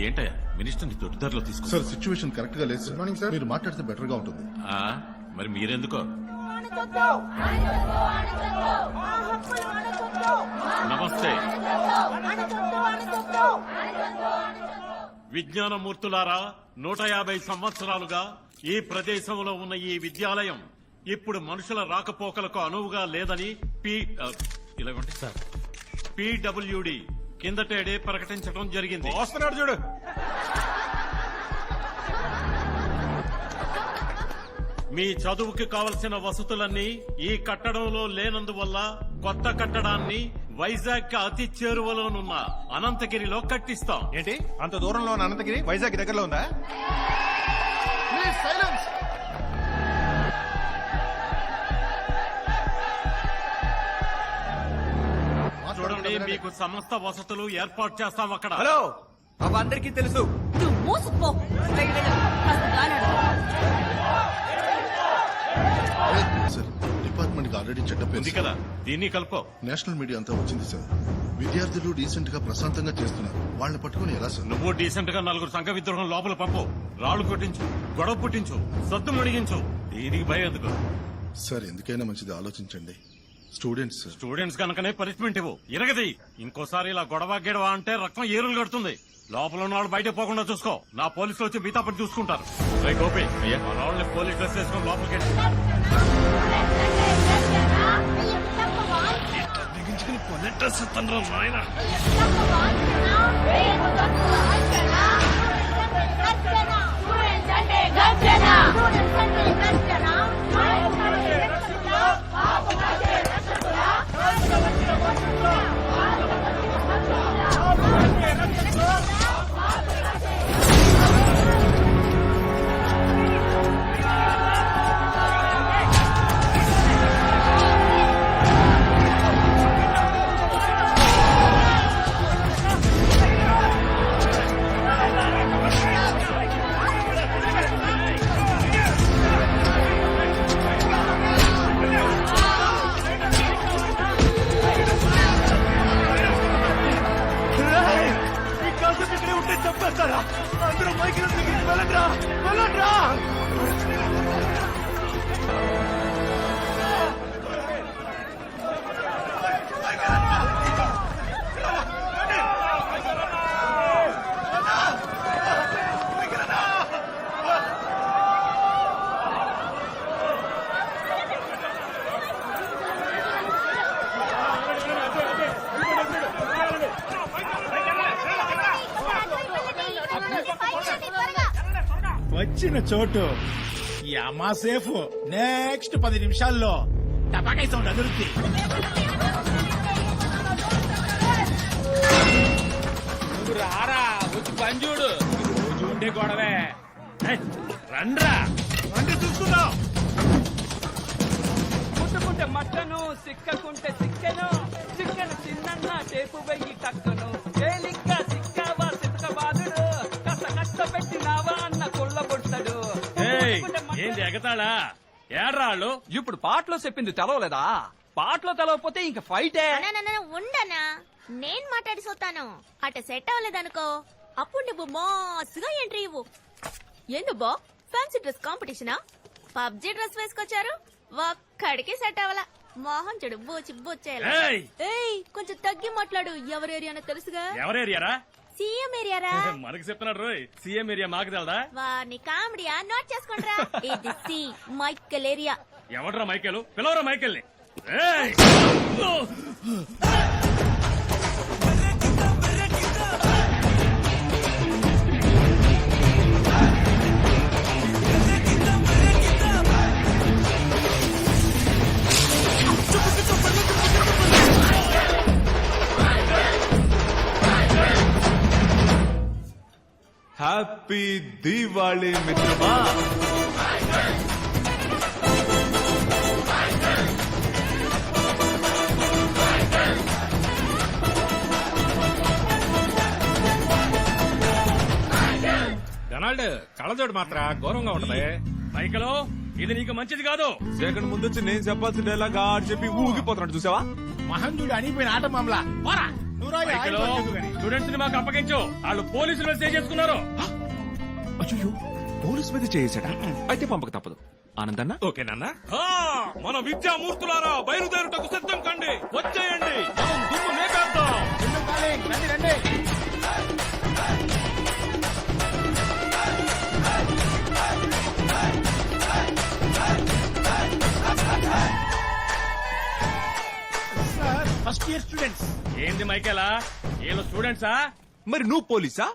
ఏంటయ్యా మినిస్టర్ ని దొడ్డిదారిలో తీసుకో. సార్ సిచ్యువేషన్ కరెక్ట్ గా లేదు సార్. మీరు మాట్లాడితే బెటర్ గా ఉంటుంది. మరి మీరెందుకో. నమస్తే విజ్ఞానమూర్తులారా. 150 సంవత్సరాలుగా ఈ ప్రదేశంలో ఉన్న ఈ విద్యాలయం ఇప్పుడు మనుషుల రాకపోకలకు అనువుగా లేదని PWD కిందటేడే ప్రకటించడం జరిగింది. వస్తున్నాడు చూడు. మీ చదువుకి కావలసిన వసతులన్నీ ఈ కట్టడంలో లేనందువల్ల కొత్త కట్టడాన్ని వైజాగ్ కి అతి చేరువలోనున్న అనంతగిరిలో కట్టిస్తాం. ఏంటి అంత దూరంలో ఉన్న అనంతగిరి వైజాగ్ దగ్గరలో ఉందా? చూడండి, మీకు సమస్త వసతులు ఏర్పాటు చేస్తాం అక్కడ. హలో, అందరికీ తెలుసు. సార్ డిపార్ట్మెంట్ కి ఆల్రెడీ చెడ్డ ఉంది కదా, దీన్ని కలుపు. నేషనల్ మీడియా అంతా వచ్చింది సార్. విద్యార్థులు డీసెంట్ గా ప్రశాంతంగా చేస్తున్నారు. వాళ్ళని పట్టుకుని ఎలా సార్? నువ్వు డీసెంట్ గా 4 సంఘ విద్రోహం లోపల పంపు. రాళ్లు కొట్టించు, గొడవ పుట్టించు, సద్దు మడిగించు. దీనికి భయం ఎందుకు సార్? ఎందుకైనా మంచిది ఆలోచించండి. స్టూడెంట్స్ కనుకనే పనిష్మెంట్ ఇవ్వు. ఇరగది. ఇంకోసారి ఇలా గొడవ గిడవ అంటే రక్తం ఏరులు కడుతుంది. లోపల ఉన్న వాళ్ళు బయట పోకుండా చూసుకో. నా పోలీసులు వచ్చి మిగతా పని చూసుకుంటారు. గోపి, వాళ్ళని పోలీస్ డ్రెస్ వేసుకొని లోపలికి నాయన. అందరూ మైకి వెళ్ళండ్రా, వెళ్ళండ్రా. వచ్చిన చోటు ఈ అమ్మా సేఫ్. నెక్స్ట్ 10 నిమిషాల్లో టపాకాయ సౌండ్ అదురుద్ది. నువ్వు రారా, వచ్చి పని చూడు. రోజు ఉండే గొడవే. రండ్రా, రండి చూసుకుందాం. ముట్టుకుంటే మట్టను, సిక్కకుంటే సిక్కను, చిక్కను చిన్న టేపు వెయ్యి టక్కను. తేలిగ్గా సిక్కావా సిక్కబాదుడు, కష్ట కష్టపెట్టినావా అన్న కొల్లబొడతాడు. ఏంది ఎగతాళా? ఏడ్రాళ్ళు ఇప్పుడు పాటలో చెప్పింది తెలవలేదా? పాటలో తెలవకపోతే ఇంక ఫైటే. ఉండనా, నేను మాట్లాడి సోతాను. అట సెట్ అవ్వలేదనుకో, అప్పుడు నువ్వు మాసుగా ఎంట్రీ ఇవ్వు. ఎందు బా ఫ్యాన్సీ డ్రెస్ కాంపిటీషనా? పబ్జీ డ్రెస్ వేసుకొచ్చారు, ఒక్కడికి సెట్ అవ్వాల. మోహన్ చెడు బోచి బొచ్చేయాలి. కొంచెం తగ్గి మాట్లాడు. ఎవరి ఏరియానో తెలుసుగా. ఎవరేరియారా? సీఎం ఏరియారా. మనకి చెప్తున్నాడు రోయ్. సీఎం ఏరియా మాకు తెలదా? వారిని కామెడీయా నోట్ చేసుకోండిరా. ఇది సి మైకెల్ ఏరియా. ఎవడ్రా మైకేలు? పిలవరా మైకేల్ని. హ్యాపీ దీవాళి మిత్రమా. డొనాల్డ్, కళ్ళజోడు మాత్రం ఘోరంగా ఉంటది. మైకలో, ఇది నీకు మంచిది కాదు. సెకండ్ ముందు వచ్చి నేను చెప్పాల్సిన డైలాగ్ చెప్పి ఊగిపోతున్నాడు చూసావా? మహంజుడు అనిపోయిన ఆట మామలా. పోరా, నువ్వు రాయి, ఆయన పట్టుకు గాని. స్టూడెంట్స్ ని మాకు అప్పగించు వాళ్ళు పోలీసులు మెసేజ్ చేసుకున్నారు అయ్యో పోలీస్ మీద చేసాడా అయితే పంపక తప్పదు ఆనందన్న ఓకేనన్నా మన విద్యామూర్తులారా బయలుదేరుటకు సిద్ధం కండి వచ్చేయండి మనం దుమ్ము మేపేద్దాం చిన్న కాలింగ్, రండి రండి. Sir, first year students. ఏంది మైకేలా వీళ్ళు స్టూడెంట్సా మరి నువ్వు పోలీసా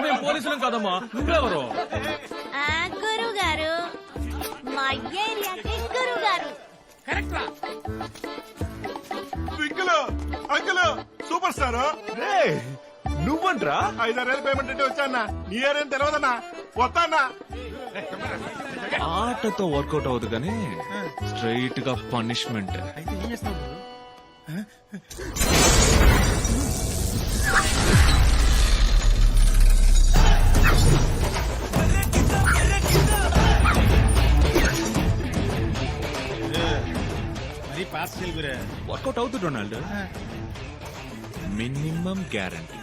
మేము పోలీసులం కదమ్మా నువ్వెవరు గురువు గారు, మా ఏరియాకి గురువు గారు. కరెక్ట్ రా. అంకుల్ అంకుల్ సూపర్ స్టార్ రే నువ్వంట్రా 5,000 పేమెంట్ అంటే వచ్చానా నీ ఏరేం తెలియదన్నా వస్తానా ఆటతో వర్కౌట్ అవ్వదు కానీ స్ట్రైట్ గా పనిష్మెంట్ అయితే ఏం చేస్తావు గురు? మరి పాస్ చేయాలి గురే. వర్కౌట్ అవుతుంది రొనాల్డ్ మినిమం గ్యారంటీ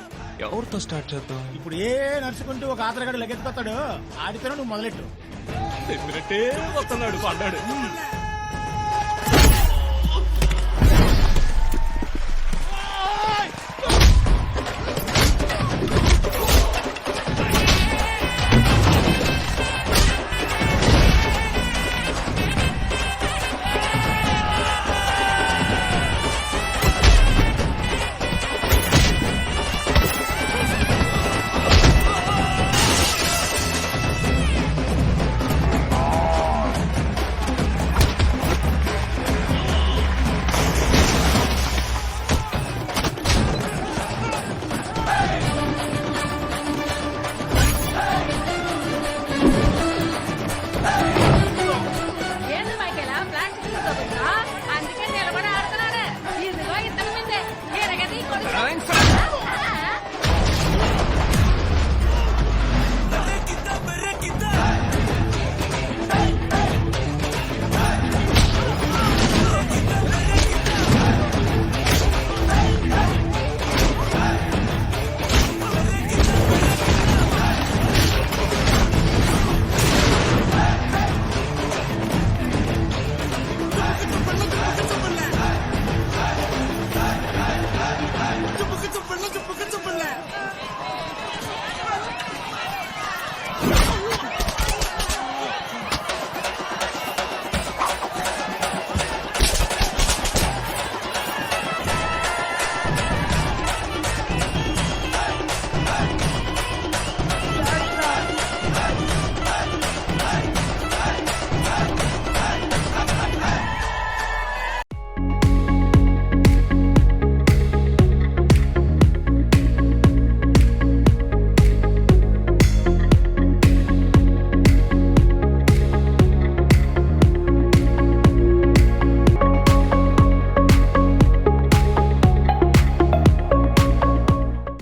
ఎవరితో స్టార్ట్ చేద్దాం ఇప్పుడు ఏ నడుచుకుంటూ ఒక ఆధారగాడు లెగ్గెత్తుకొస్తాడు, ఆడితేనే నువ్వు మొదలెట్టు. చెప్పినట్టే వస్తున్నాడు పడ్డాడు